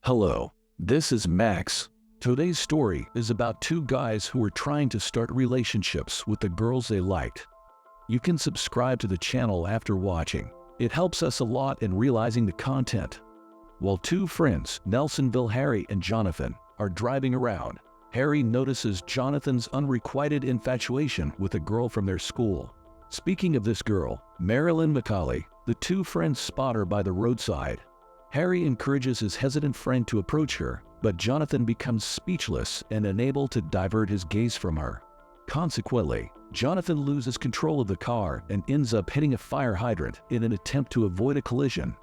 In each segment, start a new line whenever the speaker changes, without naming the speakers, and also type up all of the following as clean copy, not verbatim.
Hello, this is Max. Today's story is about two guys who were trying to start relationships with the girls they liked. You can subscribe to the channel after watching. It helps us a lot in realizing the content. While two friends, Nelsonville Harry and Jonathan, are driving around, Harry notices Jonathan's unrequited infatuation with a girl from their school. Speaking of this girl, Marilyn Macaulay, the two friends spot her by the roadside. Harry encourages his hesitant friend to approach her, but Jonathan becomes speechless and unable to divert his gaze from her. Consequently, Jonathan loses control of the car and ends up hitting a fire hydrant in an attempt to avoid a collision.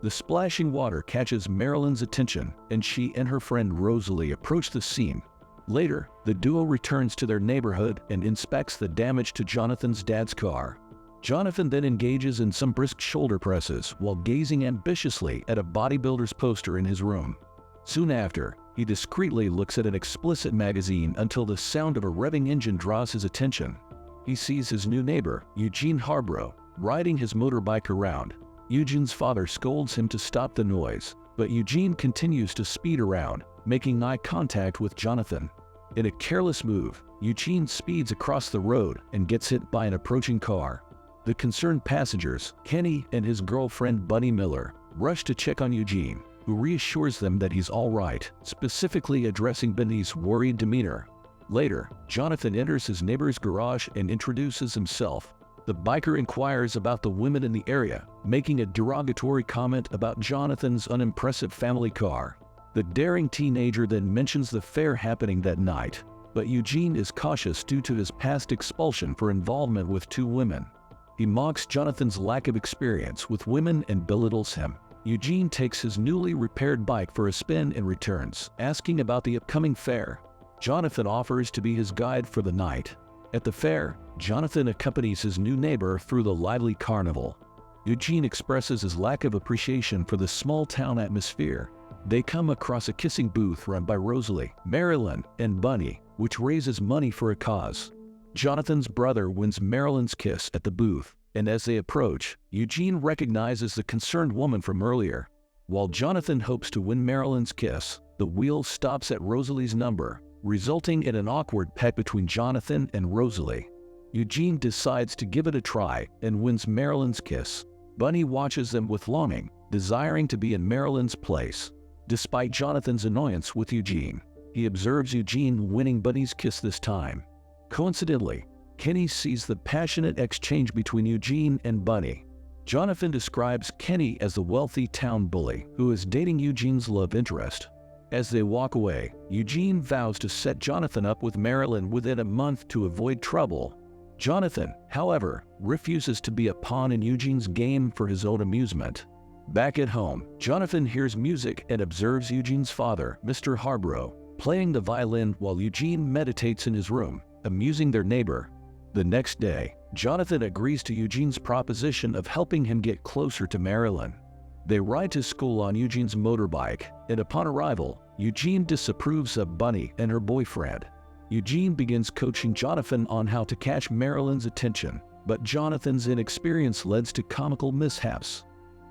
The splashing water catches Marilyn's attention, and she and her friend Rosalie approach the scene. Later, the duo returns to their neighborhood and inspects the damage to Jonathan's dad's car. Jonathan then engages in some brisk shoulder presses while gazing ambitiously at a bodybuilder's poster in his room. Soon after, he discreetly looks at an explicit magazine until the sound of a revving engine draws his attention. He sees his new neighbor, Eugene Harborough, riding his motorbike around. Eugene's father scolds him to stop the noise, but Eugene continues to speed around, making eye contact with Jonathan. In a careless move, Eugene speeds across the road and gets hit by an approaching car. The concerned passengers, Kenny and his girlfriend Bunny Miller, rush to check on Eugene, who reassures them that he's all right, specifically addressing Bunny's worried demeanor. Later, Jonathan enters his neighbor's garage and introduces himself. The biker inquires about the women in the area, making a derogatory comment about Jonathan's unimpressive family car. The daring teenager then mentions the fair happening that night, but Eugene is cautious due to his past expulsion for involvement with two women. He mocks Jonathan's lack of experience with women and belittles him. Eugene takes his newly repaired bike for a spin and returns, asking about the upcoming fair. Jonathan offers to be his guide for the night. At the fair, Jonathan accompanies his new neighbor through the lively carnival. Eugene expresses his lack of appreciation for the small-town atmosphere. They come across a kissing booth run by Rosalie, Marilyn, and Bunny, which raises money for a cause. Jonathan's brother wins Marilyn's kiss at the booth, and as they approach, Eugene recognizes the concerned woman from earlier. While Jonathan hopes to win Marilyn's kiss, the wheel stops at Rosalie's number, resulting in an awkward peck between Jonathan and Rosalie. Eugene decides to give it a try and wins Marilyn's kiss. Bunny watches them with longing, desiring to be in Marilyn's place. Despite Jonathan's annoyance with Eugene, he observes Eugene winning Bunny's kiss this time. Coincidentally, Kenny sees the passionate exchange between Eugene and Bunny. Jonathan describes Kenny as the wealthy town bully who is dating Eugene's love interest. As they walk away, Eugene vows to set Jonathan up with Marilyn within a month to avoid trouble. Jonathan, however, refuses to be a pawn in Eugene's game for his own amusement. Back at home, Jonathan hears music and observes Eugene's father, Mr. Harborough, playing the violin while Eugene meditates in his room, amusing their neighbor. The next day, Jonathan agrees to Eugene's proposition of helping him get closer to Marilyn. They ride to school on Eugene's motorbike, and upon arrival, Eugene disapproves of Bunny and her boyfriend. Eugene begins coaching Jonathan on how to catch Marilyn's attention, but Jonathan's inexperience leads to comical mishaps.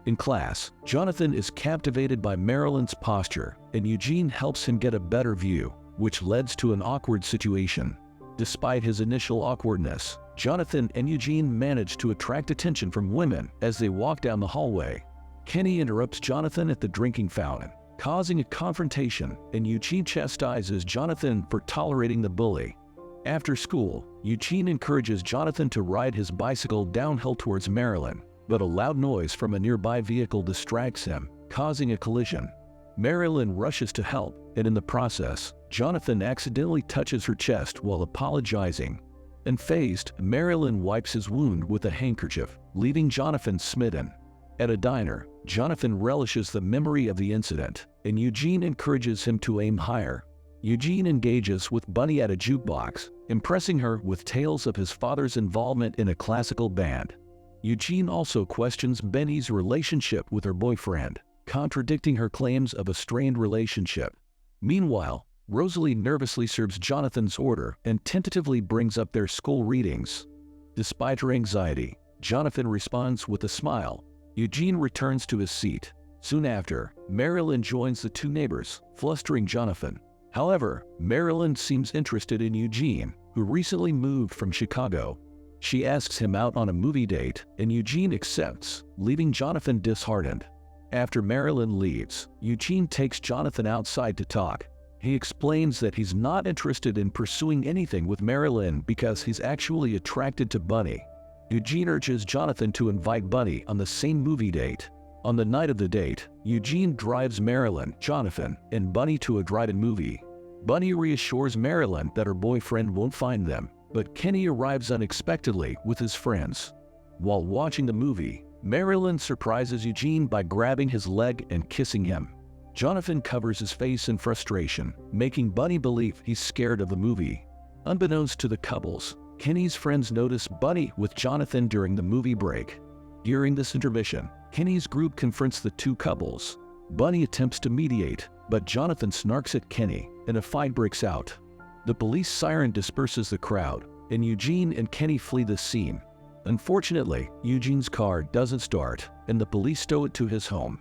In class, Jonathan is captivated by Marilyn's posture, and Eugene helps him get a better view, which leads to an awkward situation. Despite his initial awkwardness, Jonathan and Eugene manage to attract attention from women as they walk down the hallway. Kenny interrupts Jonathan at the drinking fountain, causing a confrontation, and Eugene chastises Jonathan for tolerating the bully. After school, Eugene encourages Jonathan to ride his bicycle downhill towards Marilyn, but a loud noise from a nearby vehicle distracts him, causing a collision. Marilyn rushes to help, and in the process, Jonathan accidentally touches her chest while apologizing. Unfazed, Marilyn wipes his wound with a handkerchief, leaving Jonathan smitten. At a diner, Jonathan relishes the memory of the incident, and Eugene encourages him to aim higher. Eugene engages with Bunny at a jukebox, impressing her with tales of his father's involvement in a classical band. Eugene also questions Benny's relationship with her boyfriend, contradicting her claims of a strained relationship. Meanwhile, Rosalie nervously serves Jonathan's order and tentatively brings up their school readings. Despite her anxiety, Jonathan responds with a smile. Eugene returns to his seat. Soon after, Marilyn joins the two neighbors, flustering Jonathan. However, Marilyn seems interested in Eugene, who recently moved from Chicago. She asks him out on a movie date, and Eugene accepts, leaving Jonathan disheartened. After Marilyn leaves, Eugene takes Jonathan outside to talk. He explains that he's not interested in pursuing anything with Marilyn because he's actually attracted to Bunny. Eugene urges Jonathan to invite Bunny on the same movie date. On the night of the date, Eugene drives Marilyn, Jonathan, and Bunny to a drive-in movie. Bunny reassures Marilyn that her boyfriend won't find them, but Kenny arrives unexpectedly with his friends. While watching the movie, Marilyn surprises Eugene by grabbing his leg and kissing him. Jonathan covers his face in frustration, making Bunny believe he's scared of the movie. Unbeknownst to the couples, Kenny's friends notice Bunny with Jonathan during the movie break. During this intermission, Kenny's group confronts the two couples. Bunny attempts to mediate, but Jonathan snarks at Kenny, and a fight breaks out. The police siren disperses the crowd, and Eugene and Kenny flee the scene. Unfortunately, Eugene's car doesn't start, and the police tow it to his home.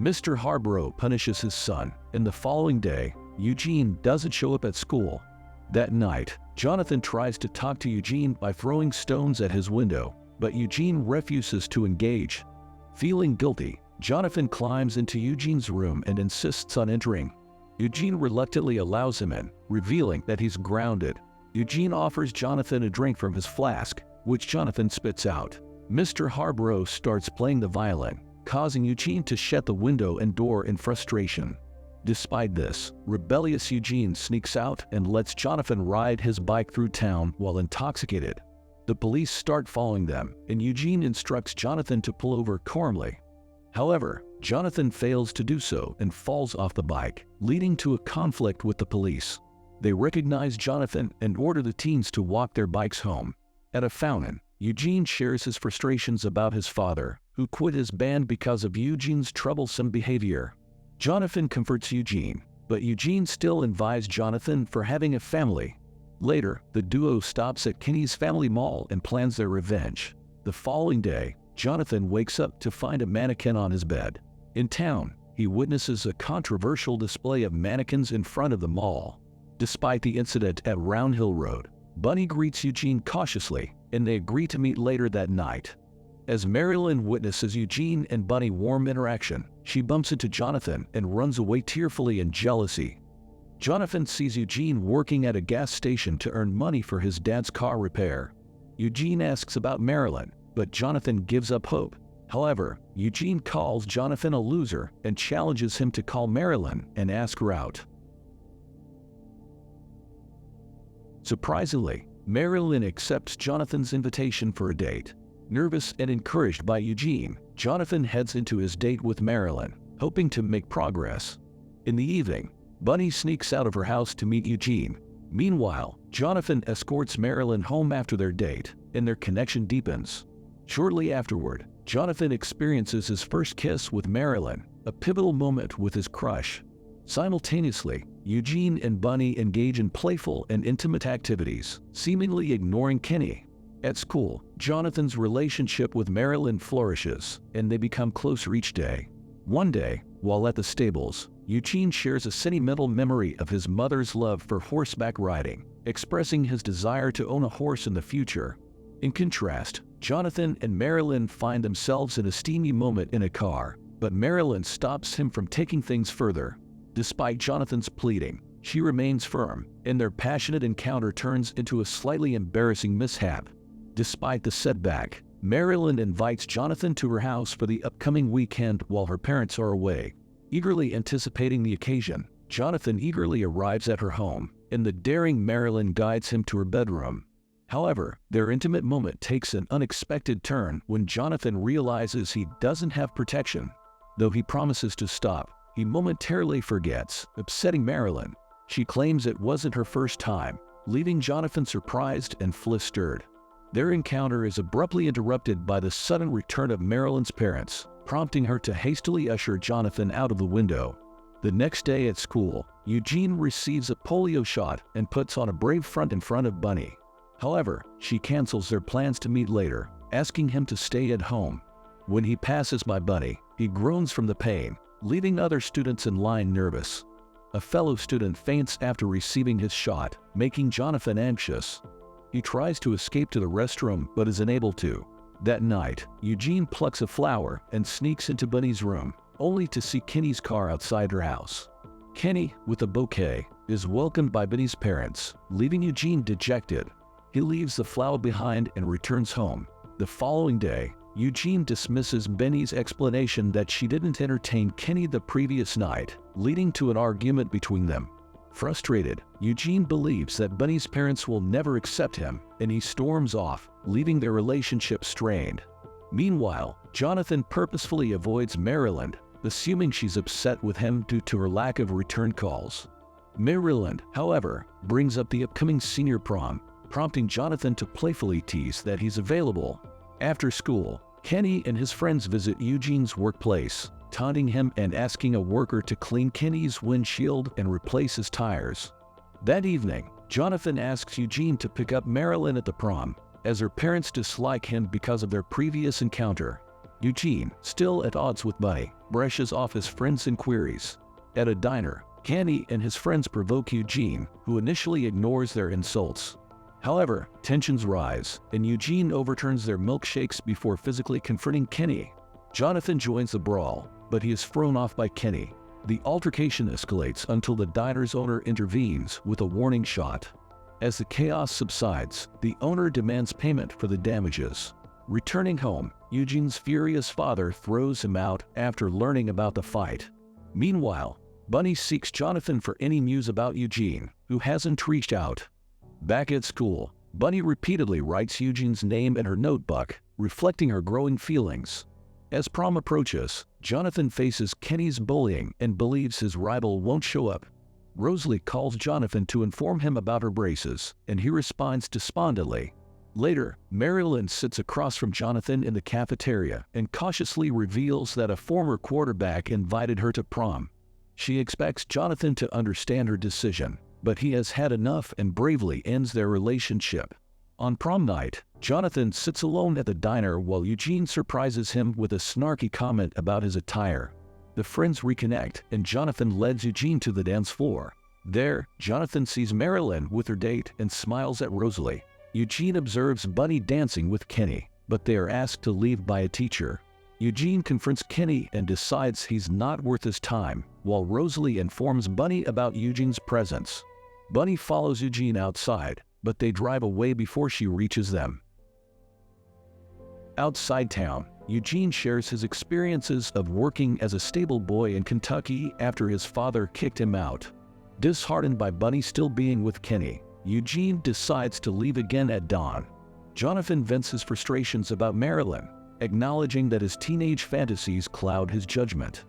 Mr. Harborough punishes his son, and the following day, Eugene doesn't show up at school. That night, Jonathan tries to talk to Eugene by throwing stones at his window, but Eugene refuses to engage. Feeling guilty, Jonathan climbs into Eugene's room and insists on entering. Eugene reluctantly allows him in, revealing that he's grounded. Eugene offers Jonathan a drink from his flask, which Jonathan spits out. Mr. Harborough starts playing the violin, causing Eugene to shut the window and door in frustration. Despite this, rebellious Eugene sneaks out and lets Jonathan ride his bike through town while intoxicated. The police start following them, and Eugene instructs Jonathan to pull over calmly. However, Jonathan fails to do so and falls off the bike, leading to a conflict with the police. They recognize Jonathan and order the teens to walk their bikes home. At a fountain, Eugene shares his frustrations about his father, who quit his band because of Eugene's troublesome behavior. Jonathan comforts Eugene, but Eugene still envies Jonathan for having a family. Later, the duo stops at Kenny's family mall and plans their revenge. The following day, Jonathan wakes up to find a mannequin on his bed. In town, he witnesses a controversial display of mannequins in front of the mall. Despite the incident at Round Hill Road, Bunny greets Eugene cautiously, and they agree to meet later that night. As Marilyn witnesses Eugene and Bunny's warm interaction, she bumps into Jonathan and runs away tearfully in jealousy. Jonathan sees Eugene working at a gas station to earn money for his dad's car repair. Eugene asks about Marilyn, but Jonathan gives up hope. However, Eugene calls Jonathan a loser and challenges him to call Marilyn and ask her out. Surprisingly, Marilyn accepts Jonathan's invitation for a date. Nervous and encouraged by Eugene, Jonathan heads into his date with Marilyn, hoping to make progress. In the evening, Bunny sneaks out of her house to meet Eugene. Meanwhile, Jonathan escorts Marilyn home after their date, and their connection deepens. Shortly afterward, Jonathan experiences his first kiss with Marilyn, a pivotal moment with his crush. Simultaneously, Eugene and Bunny engage in playful and intimate activities, seemingly ignoring Kenny. At school, Jonathan's relationship with Marilyn flourishes, and they become closer each day. One day, while at the stables, Eugene shares a sentimental memory of his mother's love for horseback riding, expressing his desire to own a horse in the future. In contrast, Jonathan and Marilyn find themselves in a steamy moment in a car, but Marilyn stops him from taking things further. Despite Jonathan's pleading, she remains firm, and their passionate encounter turns into a slightly embarrassing mishap. Despite the setback, Marilyn invites Jonathan to her house for the upcoming weekend while her parents are away. Eagerly anticipating the occasion, Jonathan eagerly arrives at her home, and the daring Marilyn guides him to her bedroom. However, their intimate moment takes an unexpected turn when Jonathan realizes he doesn't have protection. Though he promises to stop, he momentarily forgets, upsetting Marilyn. She claims it wasn't her first time, leaving Jonathan surprised and flustered. Their encounter is abruptly interrupted by the sudden return of Marilyn's parents, prompting her to hastily usher Jonathan out of the window. The next day at school, Eugene receives a polio shot and puts on a brave front in front of Bunny. However, she cancels their plans to meet later, asking him to stay at home. When he passes by Bunny, he He groans from the pain, leaving other students in line nervous. A fellow student faints after receiving his shot, making Jonathan anxious. He tries to escape to the restroom but is unable to. That night, Eugene plucks a flower and sneaks into Bunny's room, only to see Kenny's car outside her house. Kenny, with a bouquet, is welcomed by Bunny's parents, leaving Eugene dejected. He leaves the flower behind and returns home. The following day, Eugene dismisses Benny's explanation that she didn't entertain Kenny the previous night, leading to an argument between them. Frustrated, Eugene believes that Bunny's parents will never accept him, and he storms off, leaving their relationship strained. Meanwhile, Jonathan purposefully avoids Marilyn, assuming she's upset with him due to her lack of return calls. Marilyn, however, brings up the upcoming senior prom, prompting Jonathan to playfully tease that he's available. After school, Kenny and his friends visit Eugene's workplace, taunting him and asking a worker to clean Kenny's windshield and replace his tires. That evening, Jonathan asks Eugene to pick up Marilyn at the prom, as her parents dislike him because of their previous encounter. Eugene, still at odds with Bunny, brushes off his friend's inquiries. At a diner, Kenny and his friends provoke Eugene, who initially ignores their insults. However, tensions rise, and Eugene overturns their milkshakes before physically confronting Kenny. Jonathan joins the brawl, but he is thrown off by Kenny. The altercation escalates until the diner's owner intervenes with a warning shot. As the chaos subsides, the owner demands payment for the damages. Returning home, Eugene's furious father throws him out after learning about the fight. Meanwhile, Bunny seeks Jonathan for any news about Eugene, who hasn't reached out. Back at school, Bunny repeatedly writes Eugene's name in her notebook, reflecting her growing feelings. As prom approaches, Jonathan faces Kenny's bullying and believes his rival won't show up. Rosalie calls Jonathan to inform him about her braces, and he responds despondently. Later, Marilyn sits across from Jonathan in the cafeteria and cautiously reveals that a former quarterback invited her to prom. She expects Jonathan to understand her decision, but he has had enough and bravely ends their relationship. On prom night, Jonathan sits alone at the diner while Eugene surprises him with a snarky comment about his attire. The friends reconnect, and Jonathan leads Eugene to the dance floor. There, Jonathan sees Marilyn with her date and smiles at Rosalie. Eugene observes Bunny dancing with Kenny, but they are asked to leave by a teacher. Eugene confronts Kenny and decides he's not worth his time, while Rosalie informs Bunny about Eugene's presence. Bunny follows Eugene outside, but they drive away before she reaches them. Outside town, Eugene shares his experiences of working as a stable boy in Kentucky after his father kicked him out. Disheartened by Bunny still being with Kenny, Eugene decides to leave again at dawn. Jonathan vents his frustrations about Marilyn, acknowledging that his teenage fantasies cloud his judgment.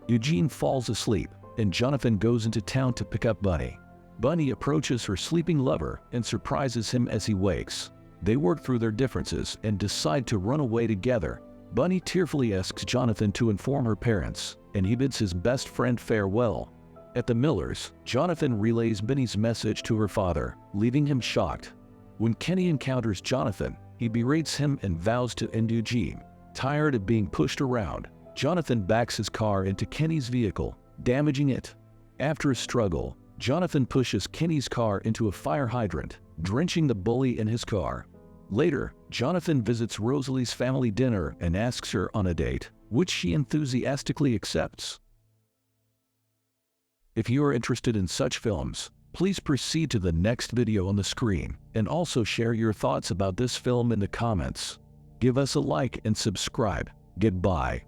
Eugene falls asleep, and Jonathan goes into town to pick up Bunny. Bunny approaches her sleeping lover and surprises him as he wakes. They work through their differences and decide to run away together. Bunny tearfully asks Jonathan to inform her parents, and he bids his best friend farewell. At the Millers, Jonathan relays Bunny's message to her father, leaving him shocked. When Kenny encounters Jonathan, he berates him and vows to end Eugene. Tired of being pushed around, Jonathan backs his car into Kenny's vehicle, damaging it. After a struggle, Jonathan pushes Kenny's car into a fire hydrant, drenching the bully in his car. Later, Jonathan visits Rosalie's family dinner and asks her on a date, which she enthusiastically accepts. If you are interested in such films, please proceed to the next video on the screen, and also share your thoughts about this film in the comments. Give us a like and subscribe. Goodbye.